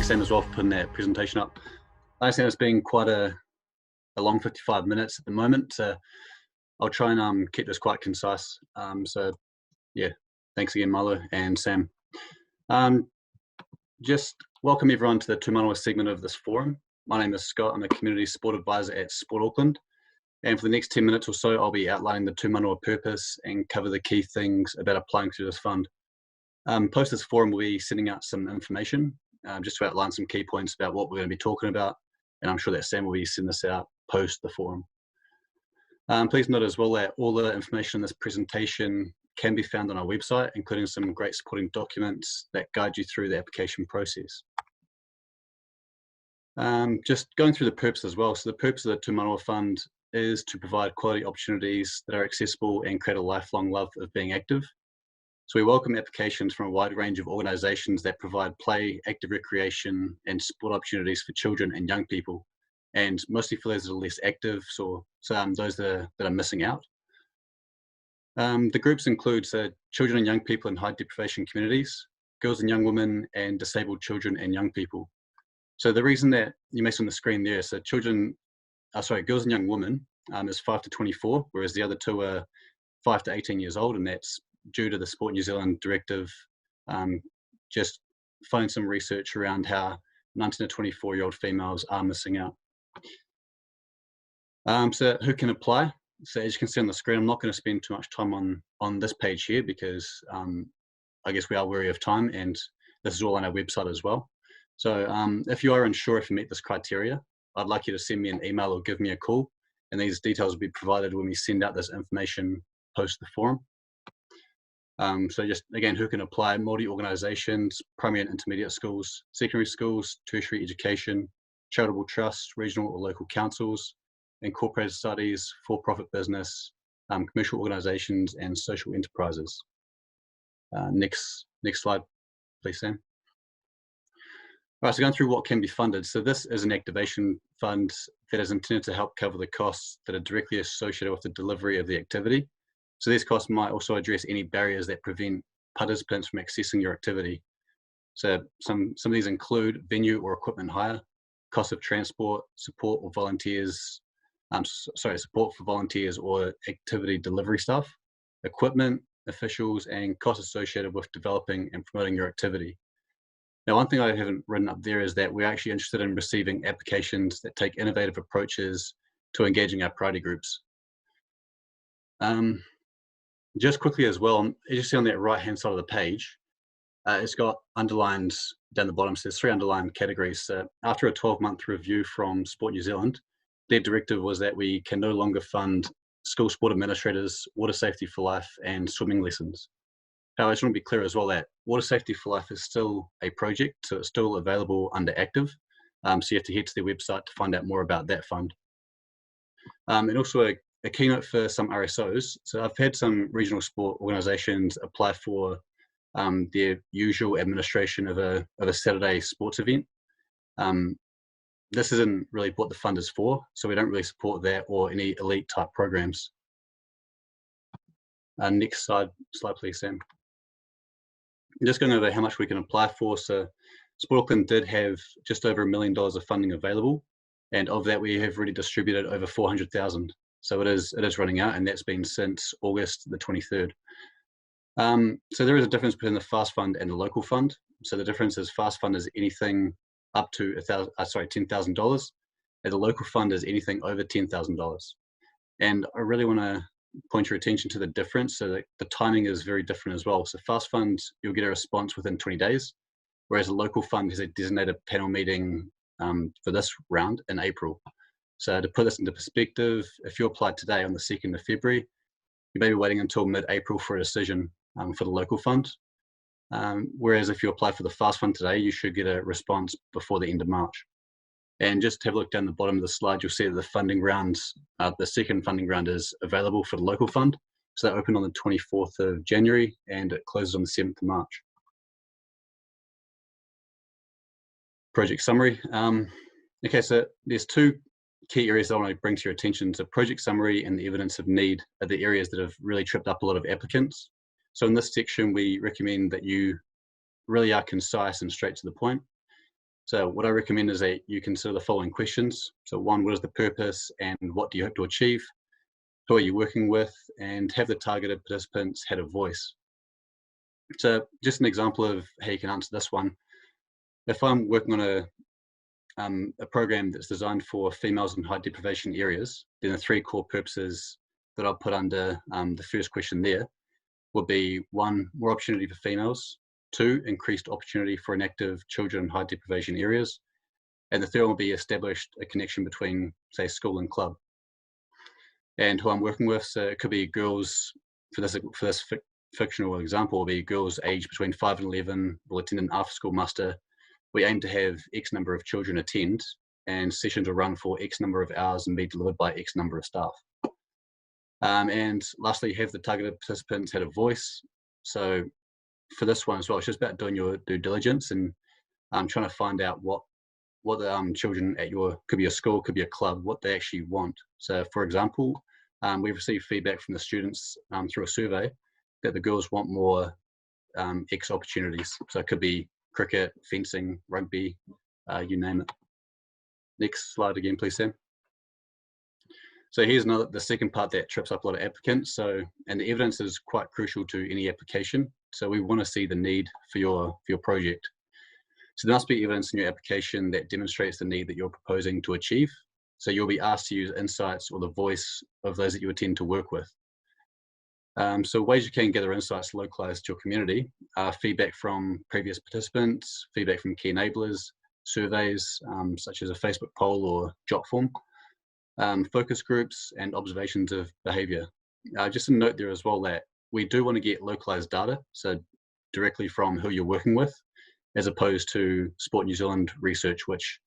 Sam, as well, for putting that presentation up. I understand it's been quite a long 55 minutes at the moment, so I'll try and keep this quite concise. So yeah, thanks again, Milo and Sam. Just welcome everyone to the Tu Manawa segment of this forum. My name is Scott. I'm a Community Sport Advisor at Sport Auckland. And for the next 10 minutes or so, I'll be outlining the Tu Manawa purpose and cover the key things about applying to this fund. Post this forum, we'll be sending out some information just to outline some key points about what we're going to be talking about. And I'm sure that Sam will be sending this out post the forum. Please note as well that all the information in this presentation can be found on our website, including some great supporting documents that guide you through the application process. Just going through the purpose as well. So the purpose of the Tu Manawa Fund is to provide quality opportunities that are accessible and create a lifelong love of being active. So we welcome applications from a wide range of organisations that provide play, active recreation and sport opportunities for children and young people, and mostly for those that are less active, so those that are missing out. The groups include children and young people in high deprivation communities, girls and young women, and disabled children and young people. So the reason that you may see on the screen there, so girls and young women is 5 to 24, whereas the other two are 5 to 18 years old, and that's due to the Sport New Zealand directive, just finding some research around how 19 to 24-year-old females are missing out. So who can apply? So as you can see on the screen, I'm not going to spend too much time on this page here because I guess we are wary of time, and this is all on our website as well. So if you are unsure if you meet this criteria, I'd like you to send me an email or give me a call, and these details will be provided when we send out this information post the forum. So just again, who can apply? Multi-organisations, primary and intermediate schools, secondary schools, tertiary education, charitable trusts, regional or local councils, incorporated studies, for-profit business, commercial organisations, and social enterprises. Next slide, please, Sam. All right, so going through what can be funded. So this is an activation fund that is intended to help cover the costs that are directly associated with the delivery of the activity. So these costs might also address any barriers that prevent participants from accessing your activity. So some of these include venue or equipment hire, cost of transport, support for volunteers or activity delivery staff, equipment, officials, and costs associated with developing and promoting your activity. Now, one thing I haven't written up there is that we're actually interested in receiving applications that take innovative approaches to engaging our priority groups. Just quickly as well, as you see on that right-hand side of the page, it's got underlined down the bottom, so there's 3 underlined categories. So after a 12-month review from Sport New Zealand, their directive was that we can no longer fund school sport administrators, water safety for life, and swimming lessons. Now, I just want to be clear as well that water safety for life is still a project, so it's still available under active. So you have to head to their website to find out more about that fund. And also a keynote for some RSOs. So I've had some regional sport organisations apply for their usual administration of a Saturday sports event. This isn't really what the fund is for, so we don't really support that or any elite type programs. Next slide please, Sam. I'm just going over how much we can apply for. So Sport Auckland did have just over $1 million of funding available, and of that we have already distributed over 400,000. So it is running out, and that's been since August the 23rd. So there is a difference between the Fast Fund and the local fund. So the difference is Fast Fund is anything up to $10,000, and the local fund is anything over $10,000. And I really want to point your attention to the difference, so that the timing is very different as well. So Fast Fund, you'll get a response within 20 days, whereas a local fund has a designated panel meeting for this round in April. So to put this into perspective, if you applied today on the 2nd of February, you may be waiting until mid-April for a decision for the local fund. Whereas if you apply for the Fast Fund today, you should get a response before the end of March. And just have a look down the bottom of the slide, you'll see that the funding rounds, the second funding round is available for the local fund. So that opened on the 24th of January and it closes on the 7th of March. Project summary. Okay, so there's 2 key areas that I want to bring to your attention. So project summary and the evidence of need are the areas that have really tripped up a lot of applicants. So in this section, we recommend that you really are concise and straight to the point. So what I recommend is that you consider the following questions. So one, what is the purpose and what do you hope to achieve? Who are you working with? And have the targeted participants had a voice? So just an example of how you can answer this one. If I'm working on a program that's designed for females in high deprivation areas, then the three core purposes that I'll put under the first question there would be: one, more opportunity for females; two, increased opportunity for inactive children in high deprivation areas; and the third one will be established a connection between, say, school and club. And who I'm working with, so it could be girls, for this fictional example, will be girls aged between 5 and 11 will attend an after school muster. We aim to have X number of children attend, and sessions will run for X number of hours and be delivered by X number of staff. And lastly, have the targeted participants had a voice? So for this one as well, it's just about doing your due diligence and trying to find out what the children at could be a school, could be a club, what they actually want. So for example, we've received feedback from the students through a survey that the girls want more X opportunities. So it could be cricket, fencing, rugby, you name it. Next slide again, please, Sam. So here's the second part that trips up a lot of applicants. And the evidence is quite crucial to any application. So we want to see the need for your project. So there must be evidence in your application that demonstrates the need that you're proposing to achieve. So you'll be asked to use insights or the voice of those that you intend to work with. So ways you can gather insights localized to your community are feedback from previous participants, feedback from key enablers, surveys such as a Facebook poll or jot form, focus groups, and observations of behavior. Just a note there as well that we do want to get localized data, so directly from who you're working with, as opposed to Sport New Zealand research, which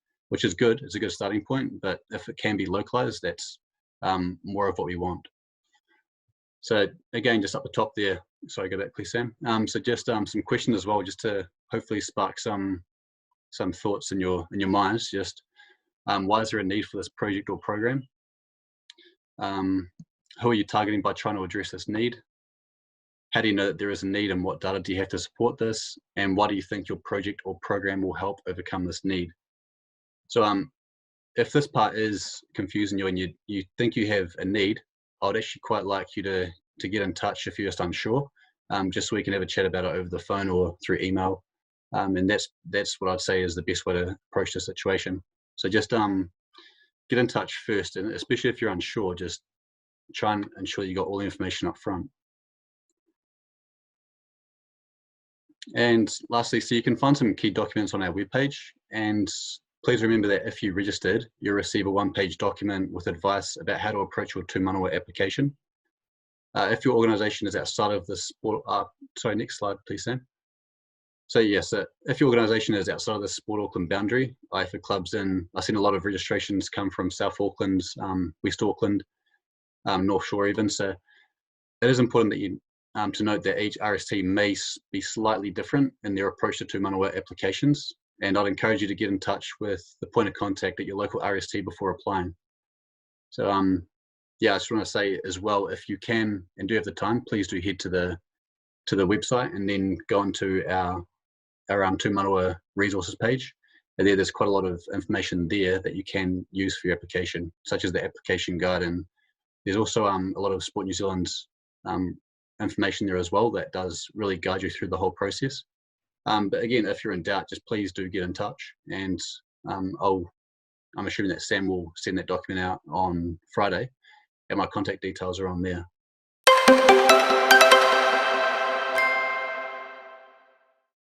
is good. It's a good starting point, but if it can be localized, that's more of what we want. So again, just up the top there, sorry, go back please, Sam. So just some questions as well, just to hopefully spark some thoughts in your minds. Just why is there a need for this project or program? Who are you targeting by trying to address this need? How do you know that there is a need, and what data do you have to support this? And why do you think your project or program will help overcome this need? So if this part is confusing you and you think you have a need, I would actually quite like you to get in touch if you're just unsure, just so we can have a chat about it over the phone or through email. And that's what I'd say is the best way to approach the situation. So just get in touch first, and especially if you're unsure, just try and ensure you got all the information up front. And lastly, so you can find some key documents on our webpage, and please remember that if you registered, you'll receive a one-page document with advice about how to approach your Tu Manawa application. If your organisation is outside of the sport, sorry, next slide, please, Sam. So yes, if your organisation is outside of the Sport Auckland boundary, for clubs I've seen a lot of registrations come from South Auckland, West Auckland, North Shore even. So it is important that you to note that each RST may be slightly different in their approach to Tu Manawa applications. And I'd encourage you to get in touch with the point of contact at your local RST before applying. So yeah, I just want to say as well, if you can and do have the time, please do head to the website and then go onto our Tu Manawa resources page. And there's quite a lot of information there that you can use for your application, such as the application guide. And there's also a lot of Sport New Zealand's information there as well that does really guide you through the whole process. But again, if you're in doubt, just please do get in touch, and I'm assuming that Sam will send that document out on Friday, and my contact details are on there.